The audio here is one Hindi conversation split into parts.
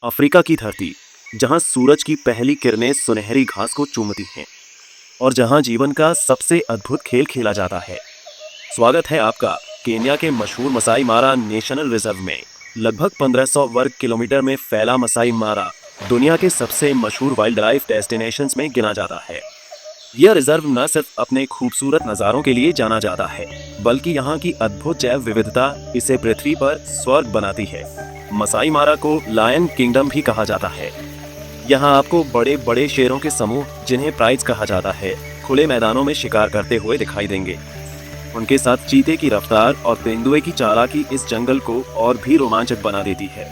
अफ्रीका की धरती, जहां सूरज की पहली किरणें सुनहरी घास को चूमती हैं और जहां जीवन का सबसे अद्भुत खेल खेला जाता है। स्वागत है आपका केन्या के मशहूर मसाई मारा नेशनल रिजर्व में। लगभग 1500 वर्ग किलोमीटर में फैला मसाई मारा दुनिया के सबसे मशहूर वाइल्ड लाइफ डेस्टिनेशंस में गिना जाता है। यह रिजर्व न सिर्फ अपने खूबसूरत नज़ारों के लिए जाना जाता है, बल्कि यहाँ की अद्भुत जैव विविधता इसे पृथ्वी पर स्वर्ग बनाती है। मसाई मारा को लायन किंगडम भी कहा जाता है। यहाँ आपको बड़े बड़े शेरों के समूह, जिन्हें प्राइड्स कहा जाता है, खुले मैदानों में शिकार करते हुए दिखाई देंगे। उनके साथ चीते की रफ्तार और तेंदुए की चालाकी इस जंगल को और भी रोमांचक बना देती है।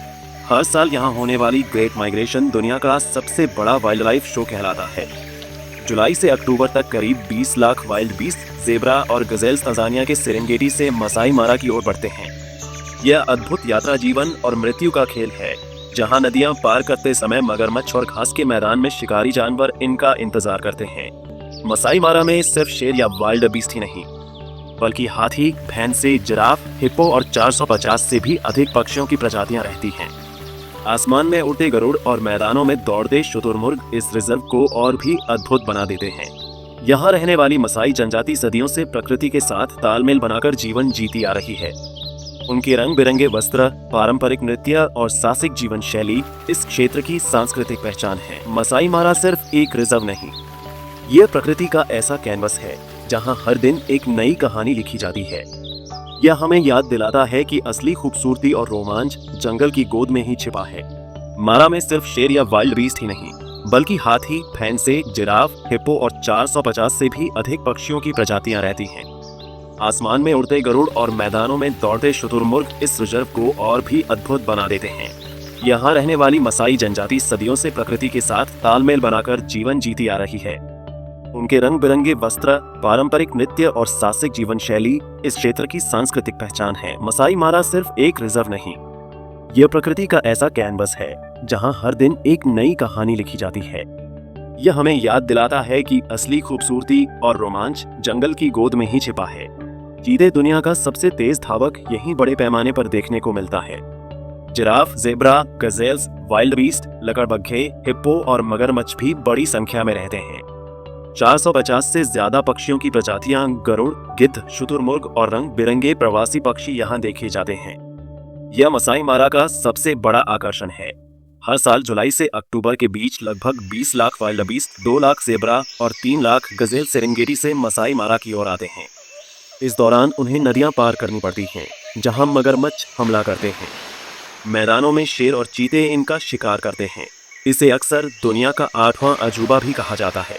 हर साल यहाँ होने वाली ग्रेट माइग्रेशन दुनिया का सबसे बड़ा वाइल्ड लाइफ शो कहलाता है। जुलाई से अक्टूबर तक करीब 20 लाख वाइल्ड बीस्ट, ज़ेब्रा और गजेल्स तंजानिया के सेरेंगेटी से मसाई मारा की ओर बढ़ते हैं। यह अद्भुत यात्रा जीवन और मृत्यु का खेल है, जहां नदियां पार करते समय मगरमच्छ और घास के मैदान में शिकारी जानवर इनका इंतजार करते हैं। मसाई मारा में सिर्फ शेर या वाइल्ड बीस्ट ही नहीं, बल्कि हाथी, भैंसे, जिराफ, हिप्पो और 450 से भी अधिक पक्षियों की प्रजातियां रहती हैं। आसमान में उड़ते गरुड़ और मैदानों में दौड़ते शुतुरमुर्ग इस रिजर्व को और भी अद्भुत बना देते हैं। यहाँ रहने वाली मसाई जनजाति सदियों से प्रकृति के साथ तालमेल बनाकर जीवन जीती आ रही है। उनके रंग बिरंगे वस्त्र, पारंपरिक नृत्य और साहसिक जीवन शैली इस क्षेत्र की सांस्कृतिक पहचान है। मसाई मारा सिर्फ एक रिजर्व नहीं, यह प्रकृति का ऐसा कैनवस है जहां हर दिन एक नई कहानी लिखी जाती है। यह हमें याद दिलाता है कि असली खूबसूरती और रोमांच जंगल की गोद में ही छिपा है। मारा में सिर्फ शेर या वाइल्ड बीस्ट ही नहीं, बल्कि हाथी, भैंसे, जिराफ, हिप्पो और 450 से भी अधिक पक्षियों की प्रजातियां रहती हैं। आसमान में उड़ते गरुड़ और मैदानों में दौड़ते शुतुरमुर्ग इस रिजर्व को और भी अद्भुत बना देते हैं। यहाँ रहने वाली मसाई जनजाति सदियों से प्रकृति के साथ तालमेल बनाकर जीवन जीती आ रही है। उनके रंग बिरंगे वस्त्र, पारंपरिक नृत्य और साहसिक जीवन शैली इस क्षेत्र की सांस्कृतिक पहचान है। मसाई मारा सिर्फ एक रिजर्व नहीं, यह प्रकृति का ऐसा कैनवस है जहां हर दिन एक नई कहानी लिखी जाती है। यह हमें याद दिलाता है कि असली खूबसूरती और रोमांच जंगल की गोद में ही छिपा है। चीते दुनिया का सबसे तेज धावक यहीं बड़े पैमाने पर देखने को मिलता है। Giraffe, zebra, gazelles, wildebeest, लकड़बग्घे, हिप्पो और मगरमच्छ भी बड़ी संख्या में रहते हैं। 450 से ज्यादा पक्षियों की प्रजातियां, गरुड़, गिद्ध, शुतुरमुर्ग और रंग बिरंगे प्रवासी पक्षी यहाँ देखे जाते हैं। यह मसाई मारा का सबसे बड़ा आकर्षण है। हर साल जुलाई से अक्टूबर के बीच लगभग 20 lakh wild beast, 2 lakh zebra और 3 लाख गजेल सेरेंगेटी से मसाई मारा की ओर आते हैं। इस दौरान उन्हें नदियां पार करनी पड़ती हैं, जहां मगरमच्छ हमला करते हैं। मैदानों में शेर और चीते इनका शिकार करते हैं। इसे अक्सर दुनिया का 8वां अजूबा भी कहा जाता है।